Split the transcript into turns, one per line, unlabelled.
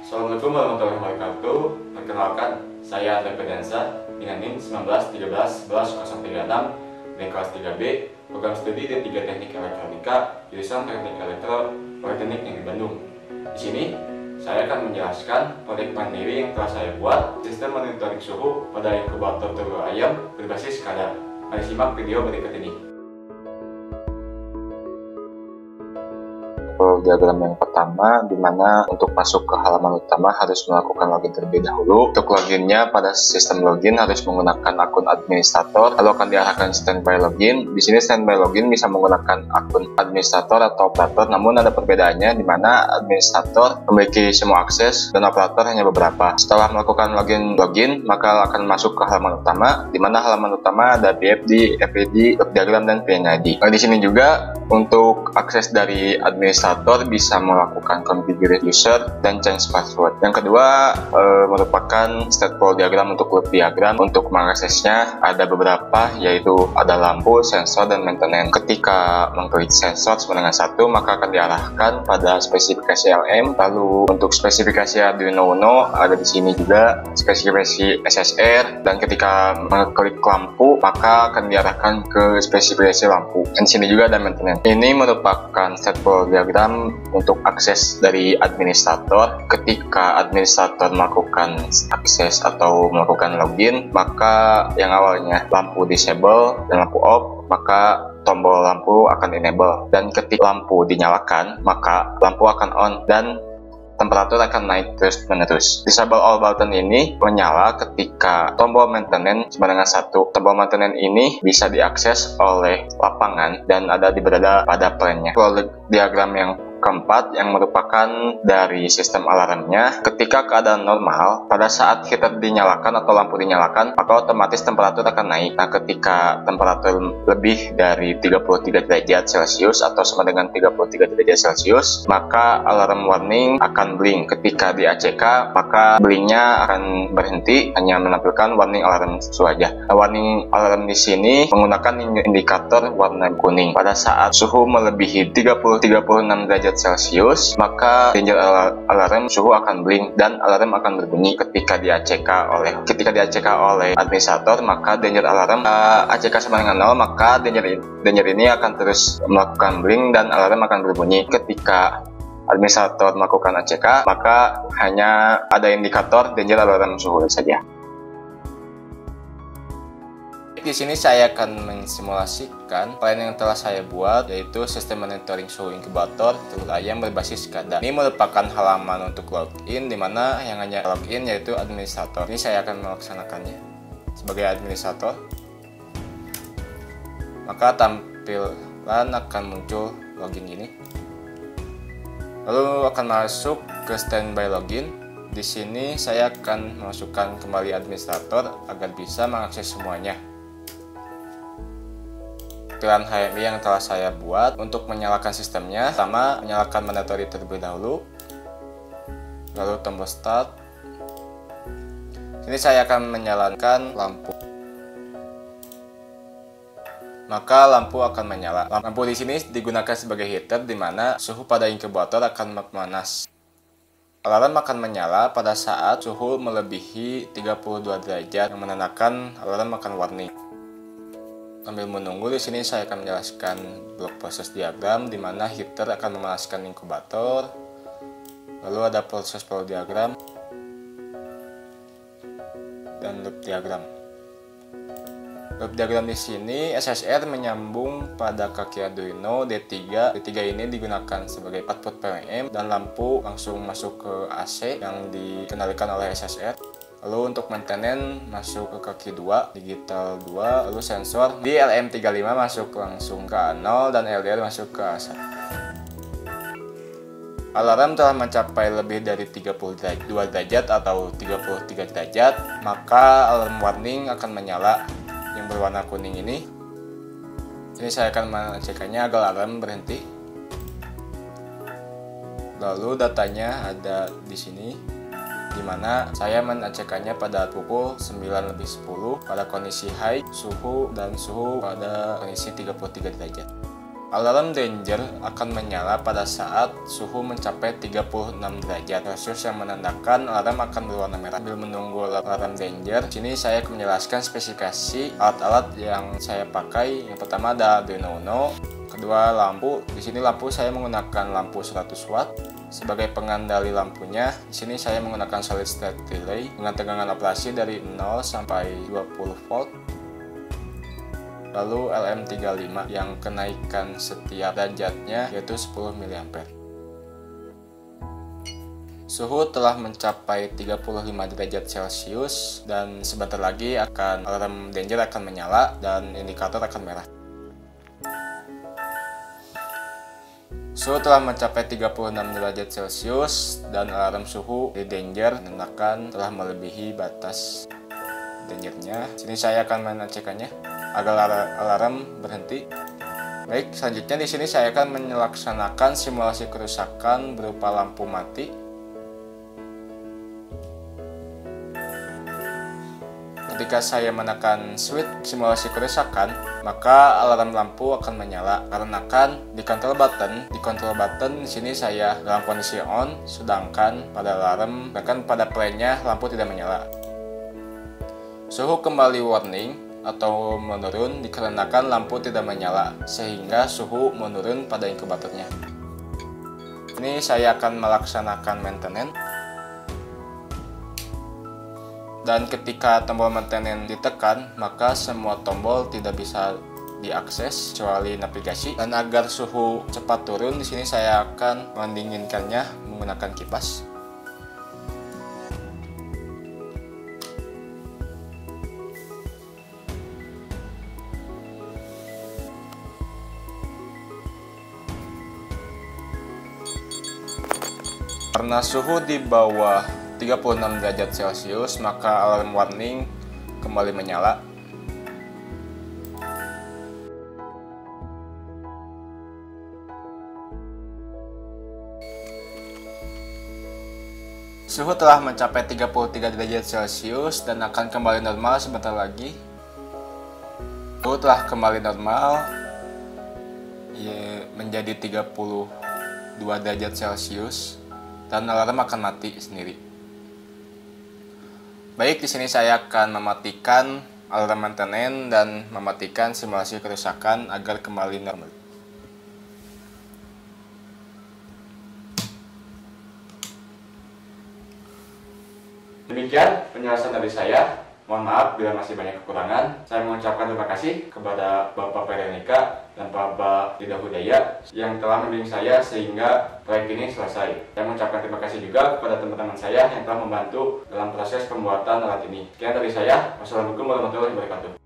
Assalamualaikum warahmatullahi wabarakatuh. Perkenalkan, saya Andre Pedansa dengan NIM 19131136 dari kelas 3B, program studi D3 Teknik Elektronika, jurusan Teknik Elektro Politeknik Negeri Bandung. Di sini, saya akan menjelaskan proyek mandiri yang telah saya buat, sistem monitoring suhu pada inkubator telur ayam berbasis SCADA. Mari simak video berikut ini.
Diagram yang pertama, di mana untuk masuk ke halaman utama harus melakukan login terlebih dahulu. Untuk loginnya, pada sistem login harus menggunakan akun administrator. Lalu akan diarahkan standby login. Di sini standby login bisa menggunakan akun administrator atau operator, namun ada perbedaannya di mana administrator memiliki semua akses dan operator hanya beberapa. Setelah melakukan login, maka akan masuk ke halaman utama, di mana halaman utama ada BFD, FED, diagram dan PNID. Di sini juga untuk akses dari administrator bisa melakukan configure user dan change password. Yang kedua merupakan stateful diagram untuk loop diagram. Untuk mengaksesnya ada beberapa, yaitu ada lampu, sensor, dan maintenance. Ketika mengklik sensor sama dengan 1, maka akan diarahkan pada spesifikasi LM. Lalu untuk spesifikasi Arduino Uno ada di sini juga spesifikasi SSR, dan ketika mengklik lampu maka akan diarahkan ke spesifikasi lampu. Dan di sini juga ada maintenance. Ini merupakan stateful diagram untuk akses dari administrator. Ketika administrator melakukan akses atau melakukan login, maka yang awalnya lampu disable dan lampu off, maka tombol lampu akan enable, dan ketika lampu dinyalakan maka lampu akan on dan temperatur akan naik terus-menerus. Disable all button ini menyala ketika tombol maintenance sama dengan 1. Tombol maintenance ini bisa diakses oleh lapangan dan berada pada plane-nya. Diagram yang keempat yang merupakan dari sistem alarmnya, ketika keadaan normal, pada saat heater dinyalakan atau lampu dinyalakan, maka otomatis temperatur akan naik. Nah, ketika temperatur lebih dari 33 derajat Celcius atau sama dengan 33 derajat Celcius, maka alarm warning akan blink. Ketika di ACK, maka blinknya akan berhenti, hanya menampilkan warning alarm saja. Nah, warning alarm di sini menggunakan indikator warna kuning. Pada saat suhu melebihi 30-36 derajat Celcius, maka danger alarm suhu akan blink dan alarm akan berbunyi. Ketika di ACK oleh administrator, maka danger alarm ACK sama dengan 0, maka danger ini akan terus melakukan blink dan alarm akan berbunyi. Ketika administrator melakukan ACK, maka hanya ada indikator danger alarm suhu saja.
Di sini saya akan mensimulasikan plan yang telah saya buat, yaitu sistem monitoring suhu inkubator telur ayam berbasis SCADA. Ini merupakan halaman untuk login, di mana yang hanya login yaitu administrator. Ini saya akan melaksanakannya sebagai administrator. Maka tampilan akan muncul login ini. Lalu akan masuk ke standby login. Di sini saya akan memasukkan kembali administrator agar bisa mengakses semuanya. Tampilan HMI yang telah saya buat untuk menyalakan sistemnya. Pertama, menyalakan monitoring terlebih dahulu, lalu tombol start. Sini saya akan menyalakan lampu, maka lampu akan menyala. Lampu di sini digunakan sebagai heater, di mana suhu pada inkubator akan memanas. Alarm akan menyala pada saat suhu melebihi 32 derajat, yang menandakan alarm akan warning. Sambil menunggu, di sini saya akan menjelaskan blok proses diagram, di mana heater akan memanaskan inkubator. Lalu ada proses flow diagram dan loop diagram. Loop diagram di sini SSR menyambung pada kaki Arduino D3. D3 ini digunakan sebagai output PWM dan lampu langsung masuk ke AC yang dikendalikan oleh SSR. Lalu untuk maintenance masuk ke kaki 2, digital 2, lalu sensor di LM35 masuk langsung ke A0 dan LDR masuk ke A1. Alarm telah mencapai lebih dari 32 derajat atau 33 derajat, maka alarm warning akan menyala yang berwarna kuning ini. Ini saya akan mengeceknya agar alarm berhenti. Lalu datanya ada di sini, di mana saya mengecekkannya pada pukul 9:10 pada kondisi high suhu dan suhu pada kondisi 33 derajat. Alarm danger akan menyala pada saat suhu mencapai 36 derajat Celcius yang menandakan alarm akan berwarna merah. Sambil menunggu alarm danger, sini saya akan menjelaskan spesifikasi alat-alat yang saya pakai. Yang pertama ada Arduino Uno, kedua lampu. Di sini lampu saya menggunakan lampu 100 watt. Sebagai pengandali lampunya, di sini saya menggunakan solid state relay dengan tegangan operasi dari 0 sampai 20 volt. Lalu LM35 yang kenaikan setiap derajatnya yaitu 10 mA. Suhu telah mencapai 35 derajat Celcius dan sebentar lagi alarm danger akan menyala dan indikator akan merah. Suhu telah mencapai 36 derajat Celcius dan alarm suhu di danger menandakan telah melebihi batas dangernya. Sini saya akan mengecekkannya agar alarm berhenti. Baik, selanjutnya di sini saya akan melaksanakan simulasi kerusakan berupa lampu mati. Ketika saya menekan switch simulasi kerusakan, maka alarm lampu akan menyala karena di control button di sini saya dalam kondisi on, sedangkan pada alarm bahkan pada play-nya lampu tidak menyala. Suhu kembali warning atau menurun dikarenakan lampu tidak menyala sehingga suhu menurun pada inkubatornya. Ini saya akan melaksanakan maintenance. Dan ketika tombol maintenance ditekan, maka semua tombol tidak bisa diakses kecuali navigasi. Dan agar suhu cepat turun, di sini saya akan mendinginkannya menggunakan kipas. Karena suhu di bawah 36 derajat Celcius, maka alarm warning kembali menyala. Suhu telah mencapai 33 derajat Celcius dan akan kembali normal sebentar lagi. Suhu telah kembali normal menjadi 32 derajat Celcius. Dan alarm akan mati sendiri. Baik, di sini saya akan mematikan alarm maintenance dan mematikan simulasi kerusakan agar kembali normal. Demikian penjelasan dari saya. Mohon maaf bila masih banyak kekurangan. Saya mengucapkan terima kasih kepada Bapak Perenika dan Bapak Lidah Hudaya yang telah membimbing saya sehingga proyek ini selesai. Saya mengucapkan terima kasih juga kepada teman-teman saya yang telah membantu dalam proses pembuatan alat ini. Sekian dari saya. Wassalamualaikum warahmatullahi wabarakatuh.